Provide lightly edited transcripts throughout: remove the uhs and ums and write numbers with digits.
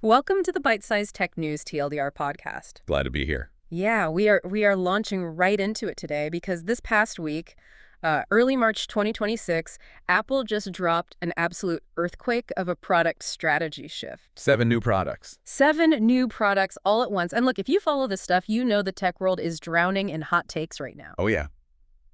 Welcome to the Bite-sized Tech News TLDR podcast. Glad to be here. Yeah, we are launching right into it today because this past week, early March 2026, Apple just dropped an absolute earthquake of a product strategy shift. 7 new products. 7 new products all at once. And look, if you follow this stuff, you know the tech world is drowning in hot takes right now. Oh, yeah.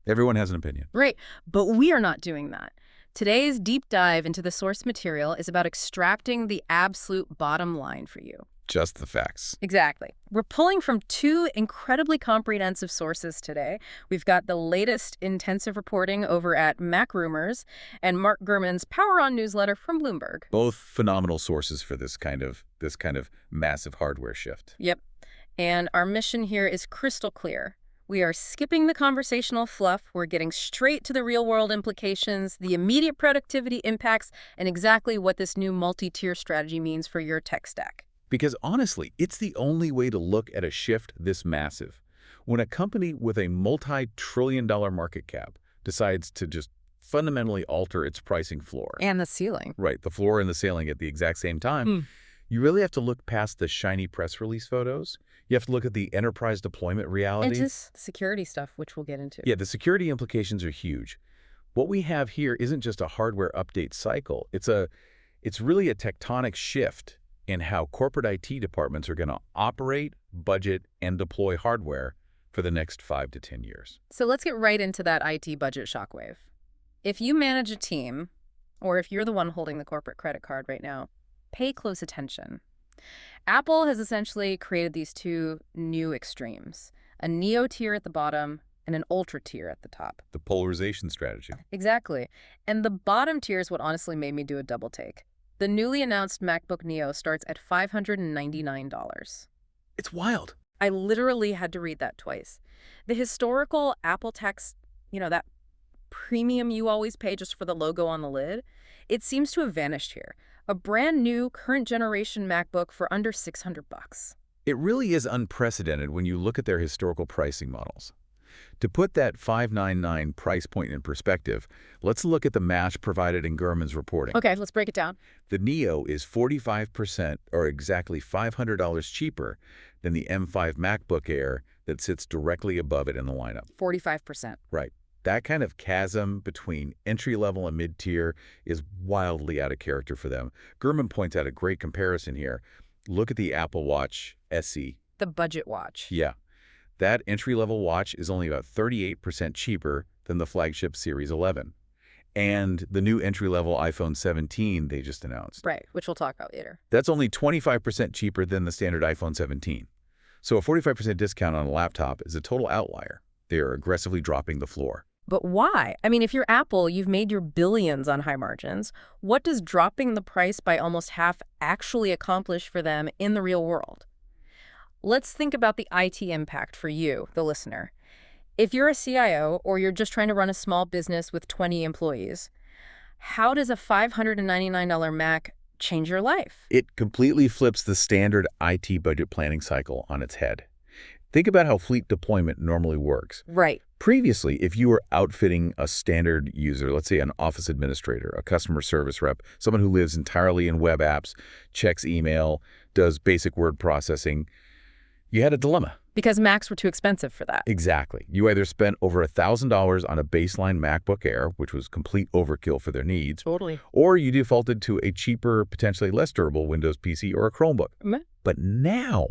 Everyone has an opinion. Right, but we are not doing that. Today's deep dive into the source material is about extracting the absolute bottom line for you. Just the facts. Exactly. We're pulling from 2 incredibly comprehensive sources today. We've got the latest intensive reporting over at Mac Rumors and Mark Gurman's Power On newsletter from Bloomberg. Both phenomenal sources for this kind of massive hardware shift. Yep. And our mission here is crystal clear. We are skipping the conversational fluff. We're getting straight to the real-world implications, the immediate productivity impacts, and exactly what this new multi-tier strategy means for your tech stack. Because honestly, it's the only way to look at a shift this massive. When a company with a multi-trillion-dollar market cap decides to just fundamentally alter its pricing floor. And the ceiling. Right, the floor and the ceiling at the exact same time. You really have to look past the shiny press release photos. You have to look at the enterprise deployment reality. And just security stuff, which we'll get into. Yeah, the security implications are huge. What we have here isn't just a hardware update cycle. It's really a tectonic shift in how corporate IT departments are going to operate, budget, and deploy hardware for the next 5 to 10 years. So let's get right into that IT budget shockwave. If you manage a team, or if you're the one holding the corporate credit card right now, pay close attention. Apple has essentially created these 2 new extremes, a Neo tier at the bottom and an Ultra tier at the top. The polarization strategy. Exactly. And the bottom tier is what honestly made me do a double take. The newly announced MacBook Neo starts at $599. It's wild. I literally had to read that twice. The historical Apple tax, that premium you always pay just for the logo on the lid, it seems to have vanished here. A brand new current generation MacBook for under $600. It really is unprecedented when you look at their historical pricing models. To put that $599 price point in perspective, let's look at the match provided in Gurman's reporting. Okay, let's break it down. The Neo is 45% or exactly $500 cheaper than the M5 MacBook Air that sits directly above it in the lineup. 45%. Right. That kind of chasm between entry-level and mid-tier is wildly out of character for them. Gurman points out a great comparison here. Look at the Apple Watch SE. The budget watch. Yeah. That entry-level watch is only about 38% cheaper than the flagship Series 11. And the new entry-level iPhone 17 they just announced. Right, which we'll talk about later. That's only 25% cheaper than the standard iPhone 17. So a 45% discount on a laptop is a total outlier. They are aggressively dropping the floor. But why? I mean, if you're Apple, you've made your billions on high margins. What does dropping the price by almost half actually accomplish for them in the real world? Let's think about the IT impact for you, the listener. If you're a CIO or you're just trying to run a small business with 20 employees, how does a $599 Mac change your life? It completely flips the standard IT budget planning cycle on its head. Think about how fleet deployment normally works. Right. Previously, if you were outfitting a standard user, let's say an office administrator, a customer service rep, someone who lives entirely in web apps, checks email, does basic word processing, you had a dilemma. Because Macs were too expensive for that. Exactly. You either spent over $1,000 on a baseline MacBook Air, which was complete overkill for their needs, Totally. or you defaulted to a cheaper, potentially less durable Windows PC or a Chromebook. But now,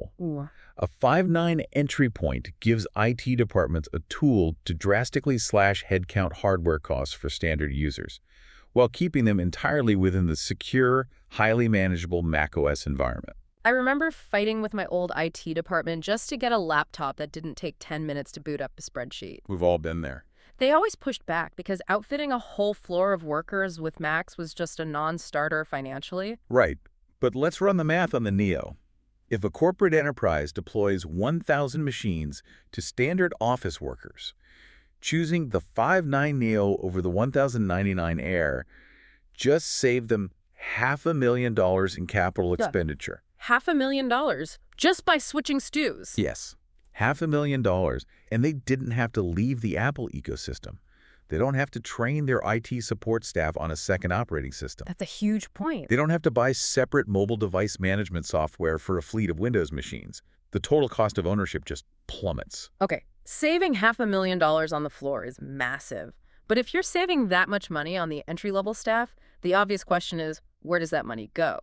a $599 entry point gives IT departments a tool to drastically slash headcount hardware costs for standard users, while keeping them entirely within the secure, highly manageable macOS environment. I remember fighting with my old IT department just to get a laptop that didn't take 10 minutes to boot up a spreadsheet. We've all been there. They always pushed back because outfitting a whole floor of workers with Macs was just a non-starter financially. Right. But let's run the math on the Neo. If a corporate enterprise deploys 1,000 machines to standard office workers, choosing the $599 Neo over the $1,099 Air just saved them $500,000 in capital expenditure. $500,000 just by switching STUs. Yes, $500,000, and they didn't have to leave the Apple ecosystem. They don't have to train their IT support staff on a second operating system. That's a huge point. They don't have to buy separate mobile device management software for a fleet of Windows machines. The total cost of ownership just plummets. Okay, saving $500,000 on the floor is massive. But if you're saving that much money on the entry-level staff, the obvious question is, where does that money go?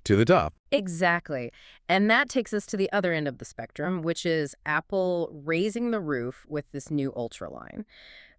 To the top. Exactly. And that takes us to the other end of the spectrum, which is Apple raising the roof with this new Ultra line.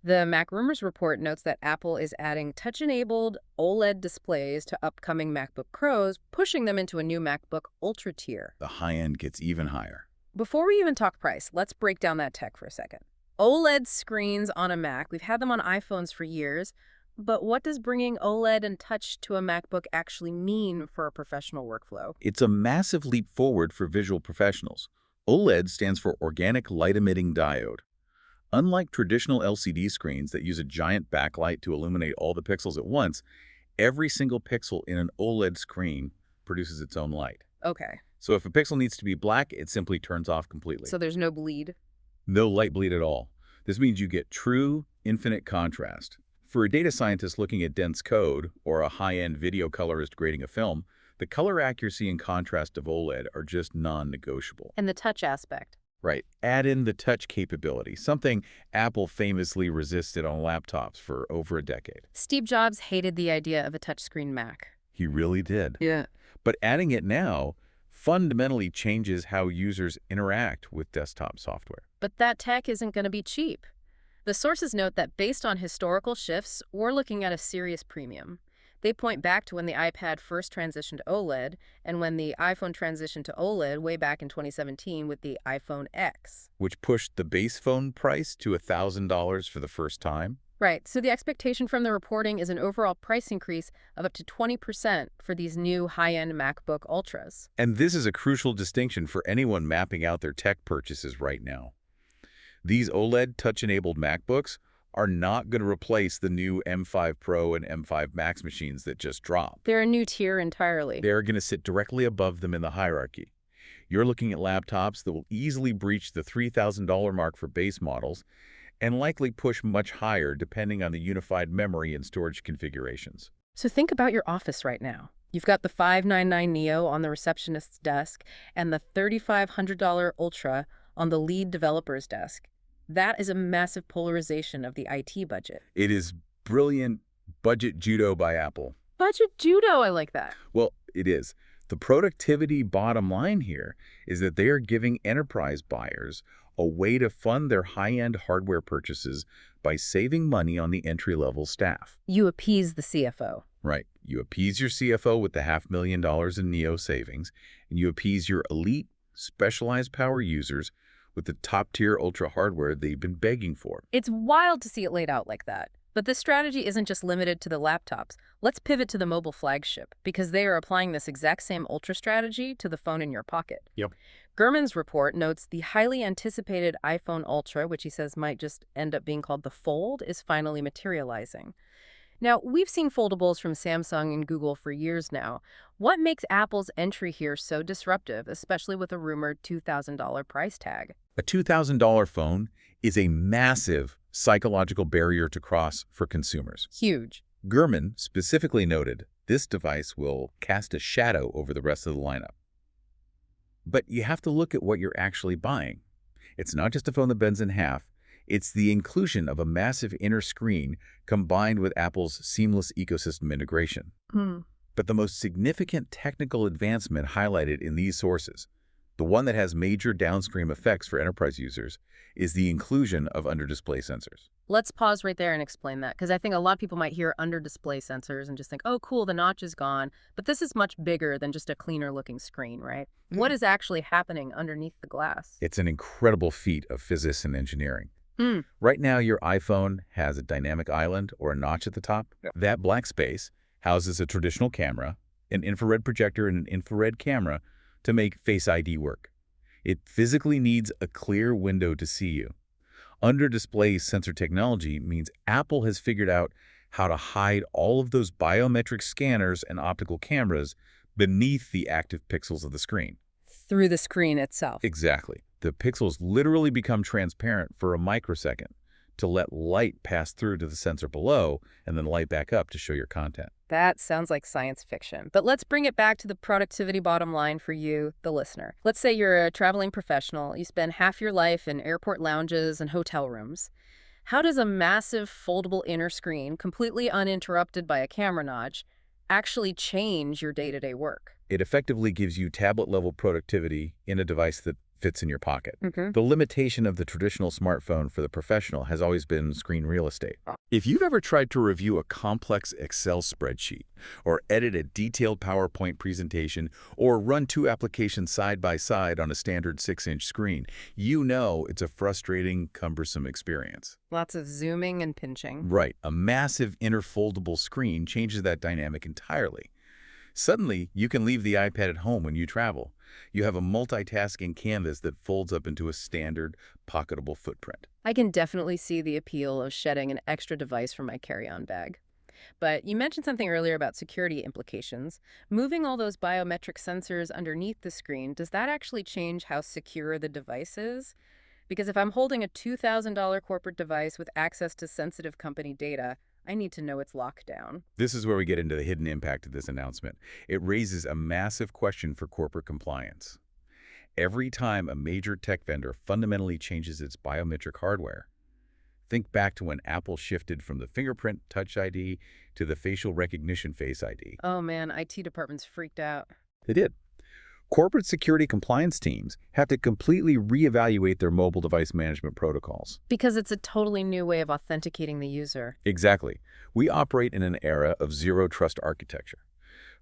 The Mac Rumors report notes that Apple is adding touch-enabled OLED displays to upcoming MacBook Pros, pushing them into a new MacBook Ultra tier. The high end gets even higher. Before we even talk price, let's break down that tech for a second. OLED screens on a Mac, we've had them on iPhones for years, but what does bringing OLED and touch to a MacBook actually mean for a professional workflow? It's a massive leap forward for visual professionals. OLED stands for Organic Light-Emitting Diode. Unlike traditional LCD screens that use a giant backlight to illuminate all the pixels at once, every single pixel in an OLED screen produces its own light. Okay. So if a pixel needs to be black, it simply turns off completely. So there's no bleed? No light bleed at all. This means you get true, infinite contrast. For a data scientist looking at dense code or a high-end video colorist grading a film, the color accuracy and contrast of OLED are just non-negotiable. And the touch aspect? Right. Add in the touch capability, something Apple famously resisted on laptops for over a decade. Steve Jobs hated the idea of a touchscreen Mac. He really did. Yeah. But adding it now fundamentally changes how users interact with desktop software. But that tech isn't going to be cheap. The sources note that based on historical shifts, we're looking at a serious premium. They point back to when the iPad first transitioned to OLED and when the iPhone transitioned to OLED way back in 2017 with the iPhone X. Which pushed the base phone price to $1,000 for the first time. Right, so the expectation from the reporting is an overall price increase of up to 20% for these new high-end MacBook Ultras. And this is a crucial distinction for anyone mapping out their tech purchases right now. These OLED touch-enabled MacBooks are not going to replace the new M5 Pro and M5 Max machines that just dropped. They're a new tier entirely. They're going to sit directly above them in the hierarchy. You're looking at laptops that will easily breach the $3,000 mark for base models and likely push much higher depending on the unified memory and storage configurations. So think about your office right now. You've got the $599 Neo on the receptionist's desk and the $3,500 Ultra on the lead developer's desk. That is a massive polarization of the IT budget. It is brilliant budget judo by Apple. Budget judo, I like that. Well, it is. The productivity bottom line here is that they are giving enterprise buyers a way to fund their high-end hardware purchases by saving money on the entry-level staff. You appease the CFO. Right. You appease your CFO with the $500,000 in Neo savings, and you appease your elite, specialized power users with the top-tier Ultra hardware they've been begging for. It's wild to see it laid out like that. But this strategy isn't just limited to the laptops. Let's pivot to the mobile flagship, because they are applying this exact same Ultra strategy to the phone in your pocket. Yep. Gurman's report notes the highly anticipated iPhone Ultra, which he says might just end up being called the Fold, is finally materializing. Now, we've seen foldables from Samsung and Google for years now. What makes Apple's entry here so disruptive, especially with a rumored $2,000 price tag? A $2,000 phone is a massive psychological barrier to cross for consumers. Huge. Gurman specifically noted this device will cast a shadow over the rest of the lineup. But you have to look at what you're actually buying. It's not just a phone that bends in half. It's the inclusion of a massive inner screen combined with Apple's seamless ecosystem integration. But the most significant technical advancement highlighted in these sources, the one that has major downstream effects for enterprise users, is the inclusion of under-display sensors. Let's pause right there and explain that, because I think a lot of people might hear under-display sensors and just think, oh, cool, the notch is gone. But this is much bigger than just a cleaner-looking screen, right? What is actually happening underneath the glass? It's an incredible feat of physics and engineering. Right now, your iPhone has a dynamic island or a notch at the top. Yeah. That black space houses a traditional camera, an infrared projector, and an infrared camera to make Face ID work. It physically needs a clear window to see you. Under-display sensor technology means Apple has figured out how to hide all of those biometric scanners and optical cameras beneath the active pixels of the screen. Through the screen itself. Exactly. The pixels literally become transparent for a microsecond, to let light pass through to the sensor below and then light back up to show your content. That sounds like science fiction. But let's bring it back to the productivity bottom line for you, the listener. Let's say you're a traveling professional. You spend half your life in airport lounges and hotel rooms. How does a massive foldable inner screen, completely uninterrupted by a camera notch, actually change your day-to-day work? It effectively gives you tablet-level productivity in a device that fits in your pocket. Mm-hmm. The limitation of the traditional smartphone for the professional has always been screen real estate. If you've ever tried to review a complex Excel spreadsheet, or edit a detailed PowerPoint presentation, or run two applications side by side on a standard 6-inch screen, you know it's a frustrating, cumbersome experience. Lots of zooming and pinching. Right. A massive inner foldable screen changes that dynamic entirely. Suddenly, you can leave the iPad at home when you travel. You have a multitasking canvas that folds up into a standard, pocketable footprint. I can definitely see the appeal of shedding an extra device from my carry-on bag. But you mentioned something earlier about security implications. Moving all those biometric sensors underneath the screen, does that actually change how secure the device is? Because if I'm holding a $2,000 corporate device with access to sensitive company data, I need to know it's locked down. This is where we get into the hidden impact of this announcement. It raises a massive question for corporate compliance. Every time a major tech vendor fundamentally changes its biometric hardware, think back to when Apple shifted from the fingerprint Touch ID to the facial recognition Face ID. Oh man, IT departments freaked out. They did. Corporate security compliance teams have to completely reevaluate their mobile device management protocols. Because it's a totally new way of authenticating the user. Exactly. We operate in an era of zero-trust architecture.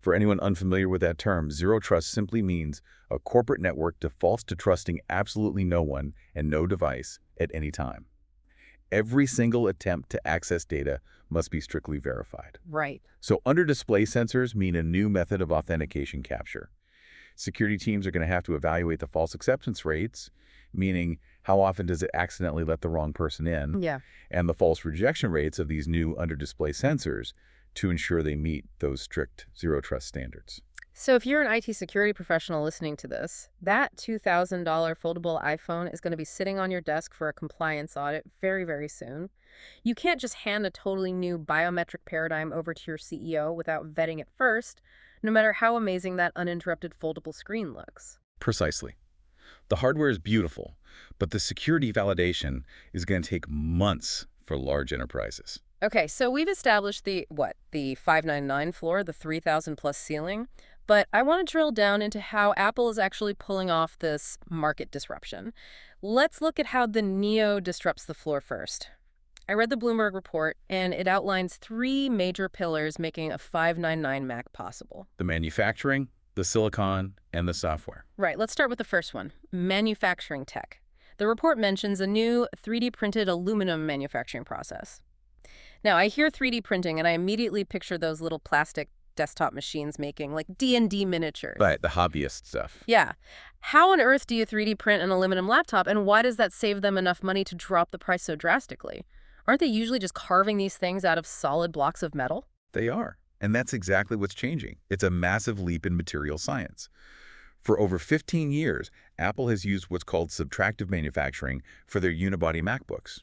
For anyone unfamiliar with that term, zero trust simply means a corporate network defaults to trusting absolutely no one and no device at any time. Every single attempt to access data must be strictly verified. Right. So under-display sensors mean a new method of authentication capture. Security teams are going to have to evaluate the false acceptance rates, meaning how often does it accidentally let the wrong person in, Yeah. and the false rejection rates of these new under-display sensors to ensure they meet those strict zero-trust standards. So if you're an IT security professional listening to this, that $2,000 foldable iPhone is going to be sitting on your desk for a compliance audit very, very soon. You can't just hand a totally new biometric paradigm over to your CEO without vetting it first, no matter how amazing that uninterrupted foldable screen looks. Precisely. The hardware is beautiful, but the security validation is going to take months for large enterprises. Okay, so we've established the 599 floor, the 3,000 plus ceiling, but I want to drill down into how Apple is actually pulling off this market disruption. Let's look at how the Neo disrupts the floor first. I read the Bloomberg report, and it outlines 3 major pillars making a 599 Mac possible. The manufacturing, the silicon, and the software. Right, let's start with the first one, manufacturing tech. The report mentions a new 3D printed aluminum manufacturing process. Now, I hear 3D printing, and I immediately picture those little plastic desktop machines making, like, D&D miniatures. Right, the hobbyist stuff. Yeah. How on earth do you 3D print an aluminum laptop, and why does that save them enough money to drop the price so drastically? Aren't they usually just carving these things out of solid blocks of metal? They are. And that's exactly what's changing. It's a massive leap in material science. For over 15 years, Apple has used what's called subtractive manufacturing for their unibody MacBooks.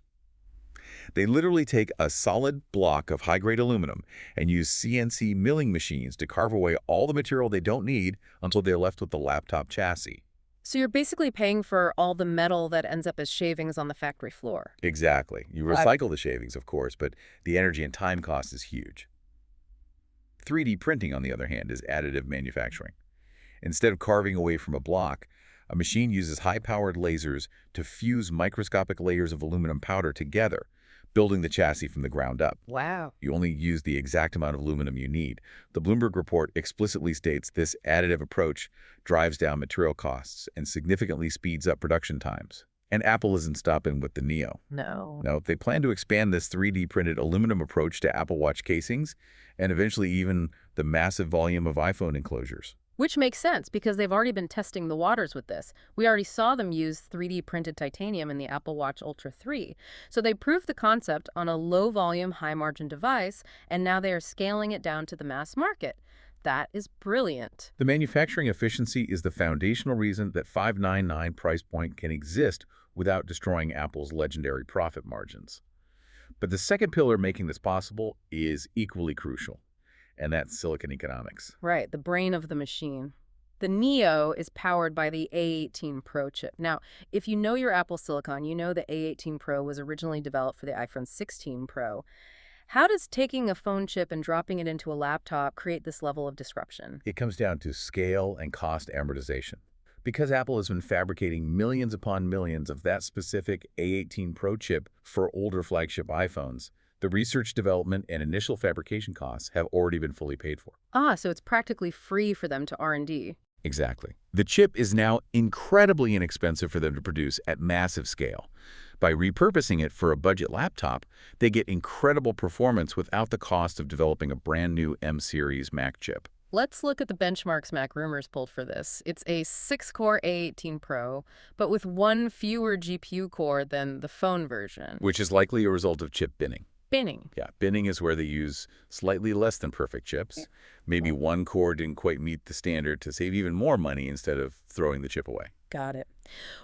They literally take a solid block of high-grade aluminum and use CNC milling machines to carve away all the material they don't need until they're left with the laptop chassis. So you're basically paying for all the metal that ends up as shavings on the factory floor. Exactly. You recycle the shavings, of course, but the energy and time cost is huge. 3D printing, on the other hand, is additive manufacturing. Instead of carving away from a block, a machine uses high-powered lasers to fuse microscopic layers of aluminum powder together, building the chassis from the ground up. Wow. You only use the exact amount of aluminum you need. The Bloomberg report explicitly states this additive approach drives down material costs and significantly speeds up production times. And Apple isn't stopping with the Neo. No. No, they plan to expand this 3D printed aluminum approach to Apple Watch casings and eventually even the massive volume of iPhone enclosures. Which makes sense because they've already been testing the waters with this. We already saw them use 3D printed titanium in the Apple Watch Ultra 3. So they proved the concept on a low-volume, high-margin device, and now they are scaling it down to the mass market. That is brilliant. The manufacturing efficiency is the foundational reason that $599 price point can exist without destroying Apple's legendary profit margins. But the second pillar making this possible is equally crucial, and that's silicon economics. Right, the brain of the machine. The Neo is powered by the A18 Pro chip. Now, if you know your Apple Silicon, you know the A18 Pro was originally developed for the iPhone 16 Pro. How does taking a phone chip and dropping it into a laptop create this level of disruption? It comes down to scale and cost amortization. Because Apple has been fabricating millions upon millions of that specific A18 Pro chip for older flagship iPhones, the research, development, and initial fabrication costs have already been fully paid for. Ah, so it's practically free for them to R&D. Exactly. The chip is now incredibly inexpensive for them to produce at massive scale. By repurposing it for a budget laptop, they get incredible performance without the cost of developing a brand new M-series Mac chip. Let's look at the benchmarks Mac Rumors pulled for this. It's a 6-core A18 Pro, but with one fewer GPU core than the phone version. Which is likely a result of chip binning. Binning. Yeah, binning is where they use slightly less than perfect chips. Maybe one core didn't quite meet the standard to save even more money instead of throwing the chip away. Got it.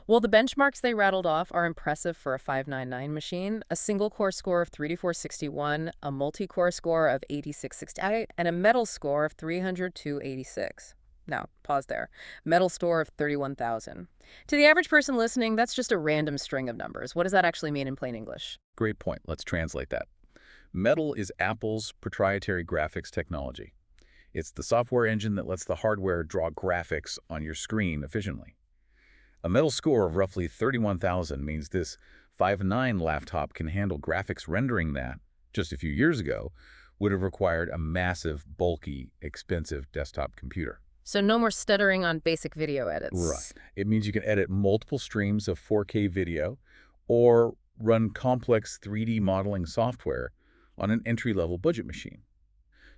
Well, the benchmarks they rattled off are impressive for a 599 machine. A single-core score of 3461, a multi-core score of 8668, and a metal score of 30286. Now, pause there. Metal score of 31,000. To the average person listening, that's just a random string of numbers. What does that actually mean in plain English? Great point. Let's translate that. Metal is Apple's proprietary graphics technology. It's the software engine that lets the hardware draw graphics on your screen efficiently. A metal score of roughly 31,000 means this 5.9 laptop can handle graphics rendering that, just a few years ago, would have required a massive, bulky, expensive desktop computer. So no more stuttering on basic video edits. Right. It means you can edit multiple streams of 4K video or run complex 3D modeling software on an entry-level budget machine.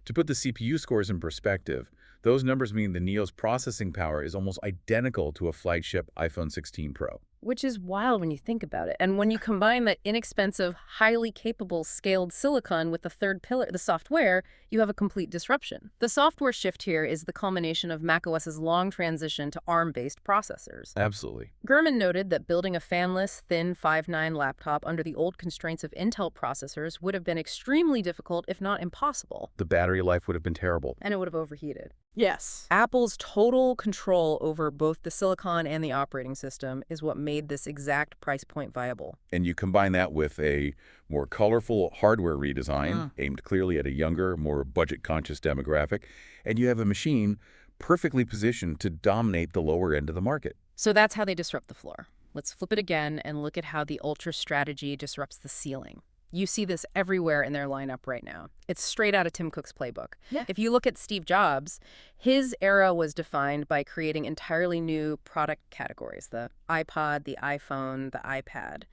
To put the CPU scores in perspective, those numbers mean the Neo's processing power is almost identical to a flagship iPhone 16 Pro. Which is wild when you think about it. And when you combine that inexpensive, highly capable scaled silicon with the third pillar, the software, you have a complete disruption. The software shift here is the culmination of macOS's long transition to ARM-based processors. Absolutely. Gurman noted that building a fanless, thin 5.9 laptop under the old constraints of Intel processors would have been extremely difficult, if not impossible. The battery life would have been terrible. And it would have overheated. Yes. Apple's total control over both the silicon and the operating system is what made this exact price point viable. And you combine that with a more colorful hardware redesign aimed clearly at a younger, more budget-conscious demographic, and you have a machine perfectly positioned to dominate the lower end of the market. So that's how they disrupt the floor. Let's flip it again and look at how the Ultra strategy disrupts the ceiling. You see this everywhere in their lineup right now. It's straight out of Tim Cook's playbook. Yeah. If you look at Steve Jobs, his era was defined by creating entirely new product categories, the iPod, the iPhone, the iPad.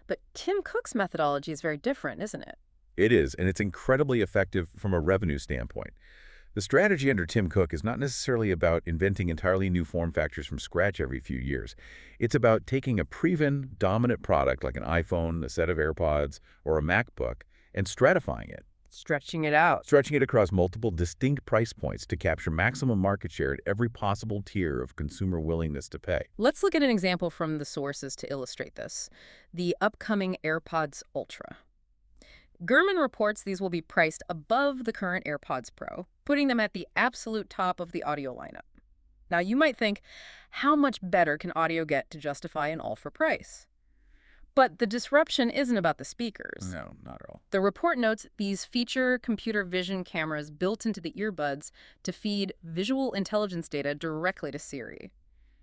But Tim Cook's methodology is very different, isn't it? It is, and it's incredibly effective from a revenue standpoint. The strategy under Tim Cook is not necessarily about inventing entirely new form factors from scratch every few years. It's about taking a proven, dominant product like an iPhone, a set of AirPods, or a MacBook, and stratifying it. Stretching it out. Stretching it across multiple distinct price points to capture maximum market share at every possible tier of consumer willingness to pay. Let's look at an example from the sources to illustrate this. The upcoming AirPods Ultra. Gurman reports these will be priced above the current AirPods Pro, putting them at the absolute top of the audio lineup. Now, you might think, how much better can audio get to justify an all-for price? But the disruption isn't about the speakers. No, not at all. The report notes these feature computer vision cameras built into the earbuds to feed visual intelligence data directly to Siri.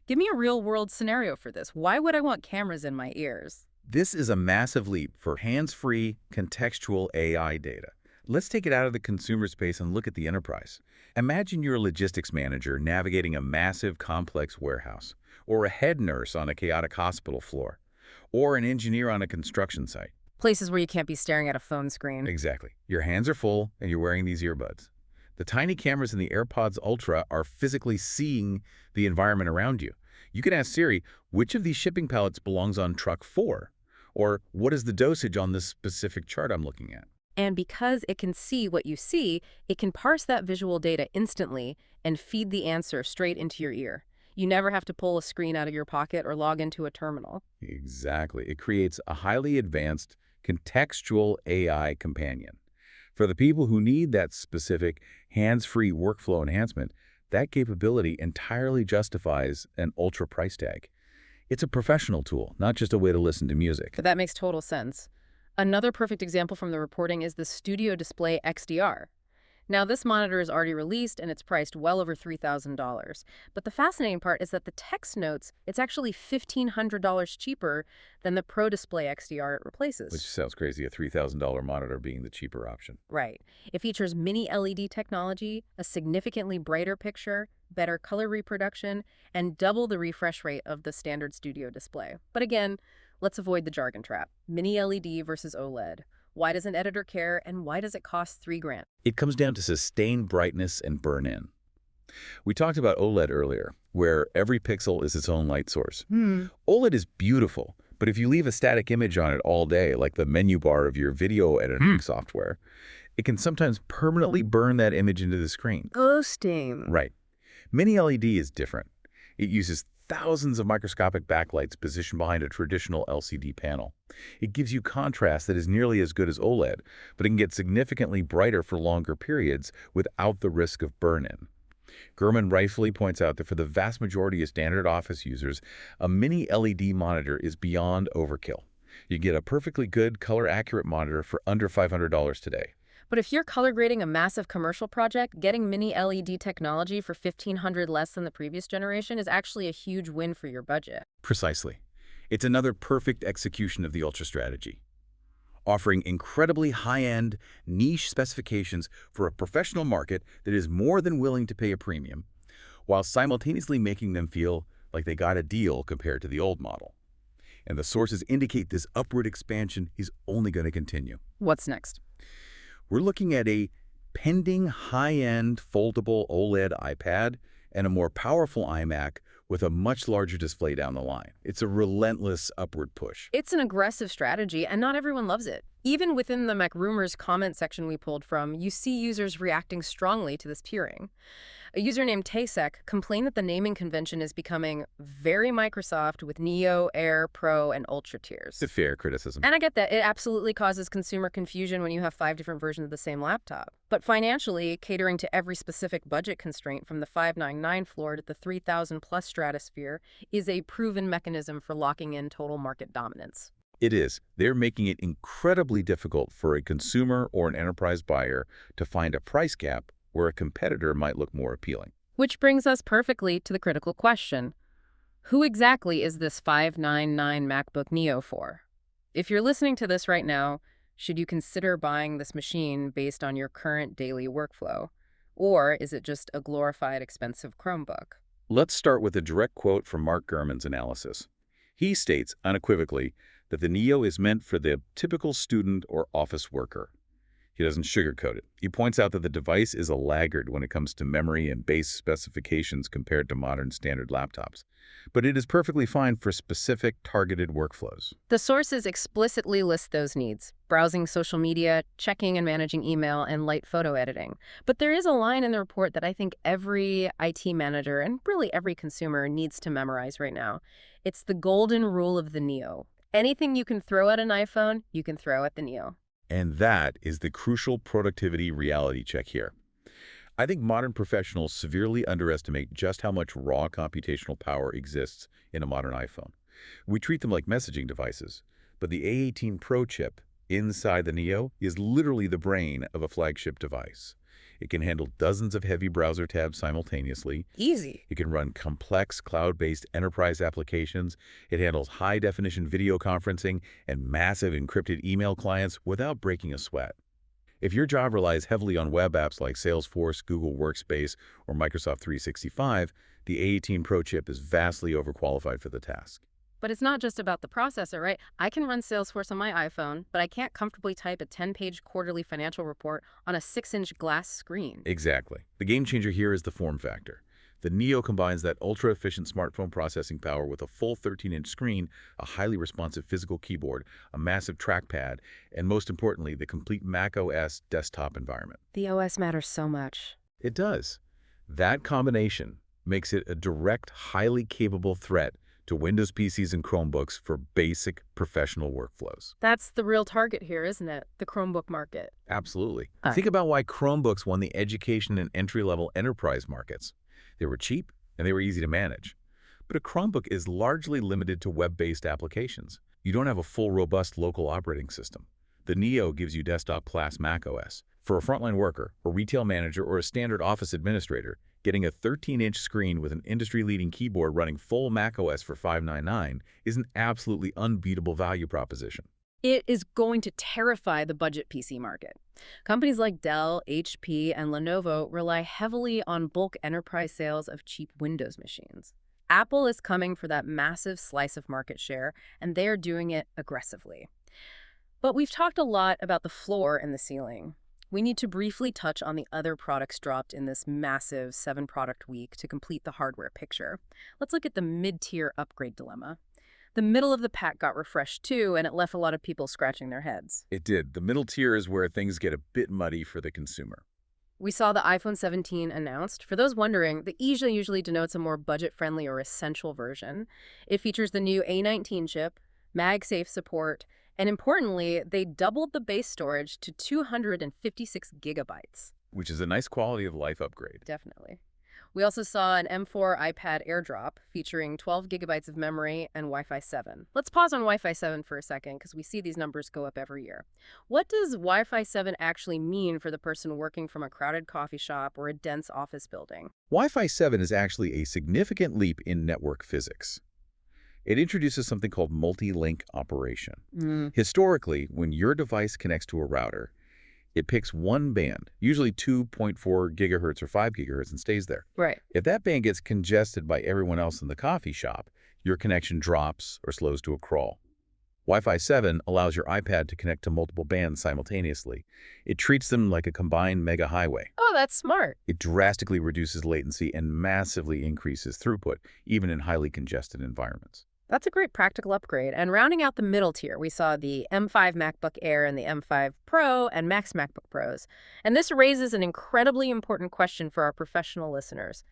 Give me a real-world scenario for this. Why would I want cameras in my ears? This is a massive leap for hands-free, contextual AI data. Let's take it out of the consumer space and look at the enterprise. Imagine you're a logistics manager navigating a massive, complex warehouse, or a head nurse on a chaotic hospital floor, or an engineer on a construction site. Places where you can't be staring at a phone screen. Exactly. Your hands are full, and you're wearing these earbuds. The tiny cameras in the AirPods Ultra are physically seeing the environment around you. You can ask Siri, which of these shipping pallets belongs on truck 4? Or what is the dosage on this specific chart I'm looking at? And because it can see what you see, it can parse that visual data instantly and feed the answer straight into your ear. You never have to pull a screen out of your pocket or log into a terminal. Exactly. It creates a highly advanced, contextual AI companion. For the people who need that specific hands-free workflow enhancement, that capability entirely justifies an Ultra price tag. It's a professional tool, not just a way to listen to music. But that makes total sense. Another perfect example from the reporting is the Studio Display XDR. Now, this monitor is already released and it's priced well over $3,000. But the fascinating part is that the text notes it's actually $1,500 cheaper than the Pro Display XDR it replaces. Which sounds crazy, a $3,000 monitor being the cheaper option. Right. It features mini LED technology, a significantly brighter picture, better color reproduction, and double the refresh rate of the standard Studio Display. But again, let's avoid the jargon trap. Mini LED versus OLED. Why does an editor care, and why does it cost $3,000? It comes down to sustained brightness and burn-in. We talked about OLED earlier, where every pixel is its own light source. OLED is beautiful, but if you leave a static image on it all day, like the menu bar of your video editing software, it can sometimes permanently burn that image into the screen. Ghosting. Right. Mini LED is different. It uses thousands of microscopic backlights positioned behind a traditional LCD panel. It gives you contrast that is nearly as good as OLED, but it can get significantly brighter for longer periods without the risk of burn-in. Gurman rightfully points out that for the vast majority of standard office users, a mini LED monitor is beyond overkill. You get a perfectly good, color-accurate monitor for under $500 today. But if you're color grading a massive commercial project, getting mini LED technology for $1,500 less than the previous generation is actually a huge win for your budget. Precisely. It's another perfect execution of the Ultra strategy, offering incredibly high-end, niche specifications for a professional market that is more than willing to pay a premium, while simultaneously making them feel like they got a deal compared to the old model. And the sources indicate this upward expansion is only going to continue. What's next? We're looking at a pending high-end foldable OLED iPad and a more powerful iMac with a much larger display down the line. It's a relentless upward push. It's an aggressive strategy, and not everyone loves it. Even within the Mac Rumors comment section we pulled from, you see users reacting strongly to this peering. A user named Tasek complained that the naming convention is becoming very Microsoft with Neo, Air, Pro, and Ultra tiers. It's a fair criticism. And I get that. It absolutely causes consumer confusion when you have 5 different versions of the same laptop. But financially, catering to every specific budget constraint from the $599 floor to the $3,000+ stratosphere is a proven mechanism for locking in total market dominance. It is. They're making it incredibly difficult for a consumer or an enterprise buyer to find a price gap where a competitor might look more appealing. Which brings us perfectly to the critical question. Who exactly is this $599 MacBook Neo for? If you're listening to this right now, should you consider buying this machine based on your current daily workflow? Or is it just a glorified expensive Chromebook? Let's start with a direct quote from Mark Gurman's analysis. He states unequivocally that the Neo is meant for the typical student or office worker. He doesn't sugarcoat it. He points out that the device is a laggard when it comes to memory and base specifications compared to modern standard laptops. But it is perfectly fine for specific targeted workflows. The sources explicitly list those needs: browsing social media, checking and managing email, and light photo editing. But there is a line in the report that I think every IT manager and really every consumer needs to memorize right now. It's the golden rule of the Neo. Anything you can throw at an iPhone, you can throw at the Neo. And that is the crucial productivity reality check here. I think modern professionals severely underestimate just how much raw computational power exists in a modern iPhone. We treat them like messaging devices, but the A18 Pro chip inside the Neo is literally the brain of a flagship device. It can handle dozens of heavy browser tabs simultaneously. Easy. It can run complex cloud-based enterprise applications. It handles high-definition video conferencing and massive encrypted email clients without breaking a sweat. If your job relies heavily on web apps like Salesforce, Google Workspace, or Microsoft 365, the A18 Pro chip is vastly overqualified for the task. But it's not just about the processor, right? I can run Salesforce on my iPhone, but I can't comfortably type a 10-page quarterly financial report on a 6-inch glass screen. Exactly. The game changer here is the form factor. The Neo combines that ultra-efficient smartphone processing power with a full 13-inch screen, a highly responsive physical keyboard, a massive trackpad, and most importantly, the complete macOS desktop environment. The OS matters so much. It does. That combination makes it a direct, highly capable threat to Windows PCs and Chromebooks for basic professional workflows. That's the real target here, isn't it? The Chromebook market. Absolutely. Huh. Think about why Chromebooks won the education and entry-level enterprise markets. They were cheap and they were easy to manage. But a Chromebook is largely limited to web-based applications. You don't have a full, robust local operating system. The Neo gives you desktop-class macOS. For a frontline worker, a retail manager, or a standard office administrator, getting a 13-inch screen with an industry-leading keyboard running full macOS for $599 is an absolutely unbeatable value proposition. It is going to terrify the budget PC market. Companies like Dell, HP, and Lenovo rely heavily on bulk enterprise sales of cheap Windows machines. Apple is coming for that massive slice of market share, and they are doing it aggressively. But we've talked a lot about the floor and the ceiling. We need to briefly touch on the other products dropped in this massive 7-product week to complete the hardware picture. Let's look at the mid-tier upgrade dilemma. The middle of the pack got refreshed too, and it left a lot of people scratching their heads. It did. The middle tier is where things get a bit muddy for the consumer. We saw the iPhone 17 announced. For those wondering, the E usually denotes a more budget-friendly or essential version. It features the new A19 chip, MagSafe support, and importantly, they doubled the base storage to 256 gigabytes. Which is a nice quality of life upgrade. Definitely. We also saw an M4 iPad AirDrop featuring 12 gigabytes of memory and Wi-Fi 7. Let's pause on Wi-Fi 7 for a second because we see these numbers go up every year. What does Wi-Fi 7 actually mean for the person working from a crowded coffee shop or a dense office building? Wi-Fi 7 is actually a significant leap in network physics. It introduces something called multi-link operation. Historically, when your device connects to a router, it picks one band, usually 2.4 gigahertz or 5 gigahertz, and stays there. Right. If that band gets congested by everyone else in the coffee shop, your connection drops or slows to a crawl. Wi-Fi 7 allows your iPad to connect to multiple bands simultaneously. It treats them like a combined mega highway. Oh, that's smart. It drastically reduces latency and massively increases throughput, even in highly congested environments. That's a great practical upgrade. And rounding out the middle tier, we saw the M5 MacBook Air and the M5 Pro and Max MacBook Pros. And this raises an incredibly important question for our professional listeners.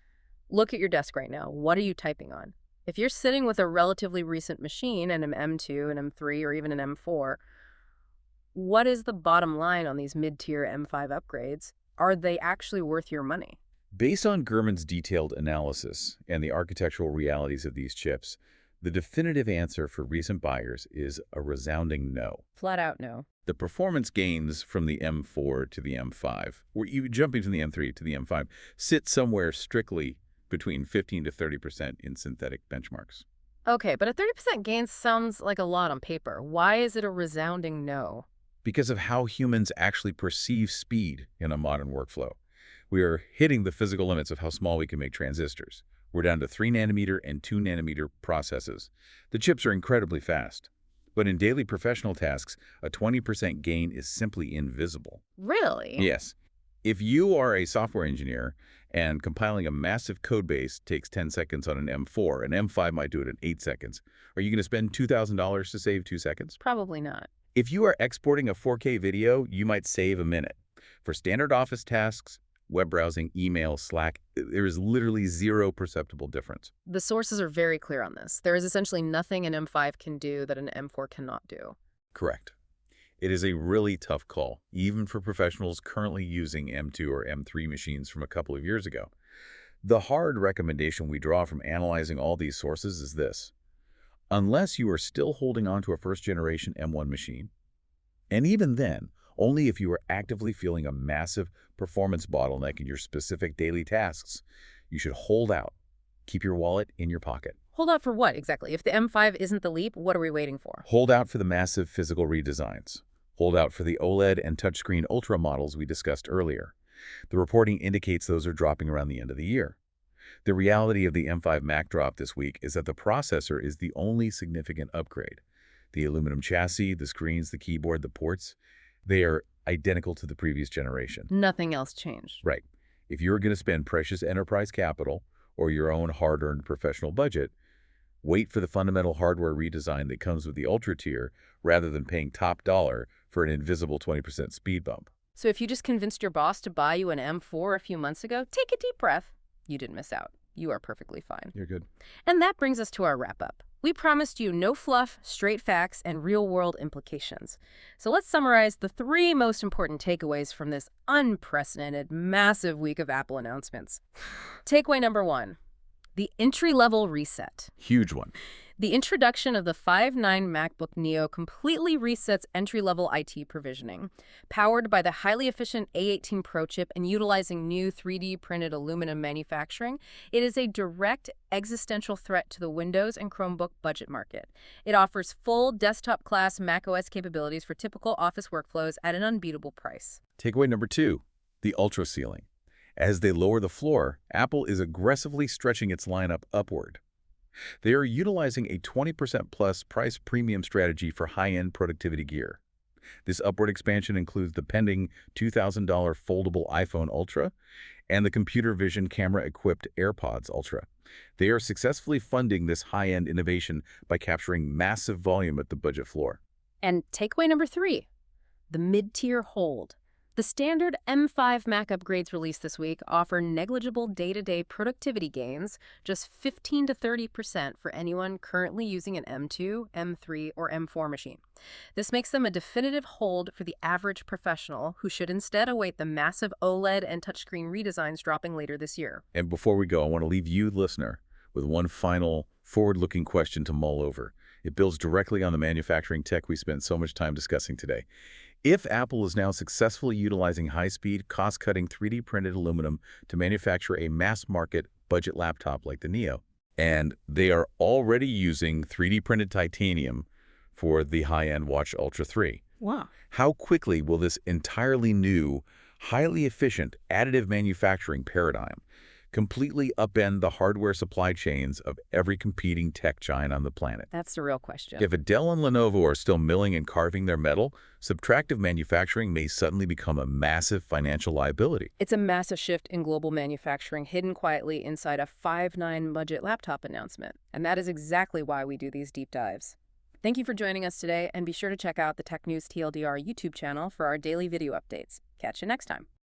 Look at your desk right now. What are you typing on? If you're sitting with a relatively recent machine and an M2, an M3, or even an M4, what is the bottom line on these mid-tier M5 upgrades? Are they actually worth your money? Based on Gurman's detailed analysis and the architectural realities of these chips, the definitive answer for recent buyers is a resounding no. Flat out no. The performance gains from the M4 to the M5, or even jumping from the M3 to the M5, sit somewhere strictly between 15 to 30% in synthetic benchmarks. Okay, but a 30% gain sounds like a lot on paper. Why is it a resounding no? Because of how humans actually perceive speed in a modern workflow. We are hitting the physical limits of how small we can make transistors. We're down to 3-nanometer and 2-nanometer processes. The chips are incredibly fast. But in daily professional tasks, a 20% gain is simply invisible. Really? Yes. If you are a software engineer and compiling a massive code base takes 10 seconds on an M4, an M5 might do it in 8 seconds. Are you going to spend $2,000 to save 2 seconds? Probably not. If you are exporting a 4K video, you might save a minute. For standard office tasks, web browsing, email, Slack, there is literally zero perceptible difference. The sources are very clear on this. There is essentially nothing an M5 can do that an M4 cannot do. Correct. It is a really tough call, even for professionals currently using M2 or M3 machines from a couple of years ago. The hard recommendation we draw from analyzing all these sources is this. Unless you are still holding on to a first-generation M1 machine, and even then, only if you are actively feeling a massive performance bottleneck in your specific daily tasks, you should hold out. Keep your wallet in your pocket. Hold out for what, exactly? If the M5 isn't the leap, what are we waiting for? Hold out for the massive physical redesigns. Hold out for the OLED and touchscreen Ultra models we discussed earlier. The reporting indicates those are dropping around the end of the year. The reality of the M5 Mac drop this week is that the processor is the only significant upgrade. The aluminum chassis, the screens, the keyboard, the ports, they are identical to the previous generation. Nothing else changed. Right. If you're going to spend precious enterprise capital or your own hard-earned professional budget, wait for the fundamental hardware redesign that comes with the Ultra tier rather than paying top dollar for an invisible 20% speed bump. So if you just convinced your boss to buy you an M4 a few months ago, take a deep breath. You didn't miss out. You are perfectly fine. You're good. And that brings us to our wrap-up. We promised you no fluff, straight facts, and real-world implications. So let's summarize the 3 most important takeaways from this unprecedented, massive week of Apple announcements. Takeaway number 1, the entry-level reset. Huge one. The introduction of the 5.9 MacBook Neo completely resets entry-level IT provisioning. Powered by the highly efficient A18 Pro chip and utilizing new 3D printed aluminum manufacturing, it is a direct existential threat to the Windows and Chromebook budget market. It offers full desktop-class macOS capabilities for typical office workflows at an unbeatable price. Takeaway number 2, the Ultra ceiling. As they lower the floor, Apple is aggressively stretching its lineup upward. They are utilizing a 20% plus price premium strategy for high-end productivity gear. This upward expansion includes the pending $2,000 foldable iPhone Ultra and the computer vision camera-equipped AirPods Ultra. They are successfully funding this high-end innovation by capturing massive volume at the budget floor. And takeaway number 3, the mid-tier hold. The standard M5 Mac upgrades released this week offer negligible day-to-day productivity gains, just 15 to 30% for anyone currently using an M2, M3, or M4 machine. This makes them a definitive hold for the average professional who should instead await the massive OLED and touchscreen redesigns dropping later this year. And before we go, I want to leave you, listener, with one final forward-looking question to mull over. It builds directly on the manufacturing tech we spent so much time discussing today. If Apple is now successfully utilizing high-speed, cost-cutting 3D printed aluminum to manufacture a mass-market budget laptop like the Neo, and they are already using 3D printed titanium for the high-end Watch Ultra 3, Wow. how quickly will this entirely new, highly efficient additive manufacturing paradigm completely upend the hardware supply chains of every competing tech giant on the planet? That's the real question. If Dell and Lenovo are still milling and carving their metal, subtractive manufacturing may suddenly become a massive financial liability. It's a massive shift in global manufacturing hidden quietly inside a 5.9 budget laptop announcement. And that is exactly why we do these deep dives. Thank you for joining us today, and be sure to check out the Tech News TLDR YouTube channel for our daily video updates. Catch you next time.